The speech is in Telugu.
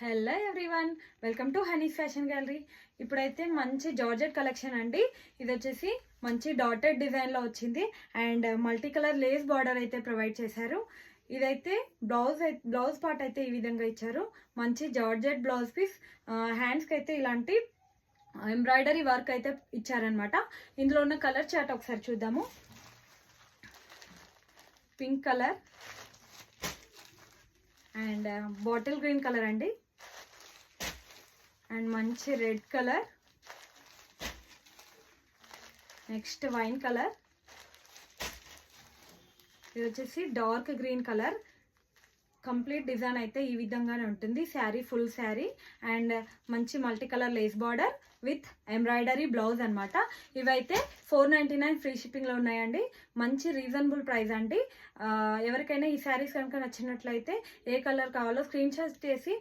Hello everyone, welcome to Honey's fashion gallery. ఇప్పుడైతే మంచి జార్జెట్ కలెక్షన్ అండి. ఇది వచ్చేసి మంచి డాటెడ్ డిజైన్లో వచ్చింది and multi colour lace border అయితే ప్రొవైడ్ చేశారు. ఇదైతే బ్లౌజ్ పార్ట్ అయితే ఈ విధంగా ఇచ్చారు. మంచి జార్జెట్ బ్లౌజ్ పీస్. హ్యాండ్స్కి అయితే ఇలాంటి ఎంబ్రాయిడరీ వర్క్ అయితే ఇచ్చారనమాట. ఇందులో ఉన్న కలర్ చార్ట్ ఒకసారి చూద్దాము. Pink colour and bottle green colour అండి, అండ్ మంచి red colour, next wine colour, ఇది వచ్చేసి dark green colour. Complete design అయితే ఈ విధంగానే ఉంటుంది. శారీ ఫుల్ శారీ అండ్ మంచి multi colour lace border with embroidery blouse అనమాట. ఇవైతే 499 ఫ్రీ షిప్పింగ్లో ఉన్నాయండి. మంచి రీజనబుల్ ప్రైస్ అండి. ఎవరికైనా ఈ శారీస్ కనుక నచ్చినట్లయితే ఏ కలర్ కావాలో స్క్రీన్ షాట్ చేసి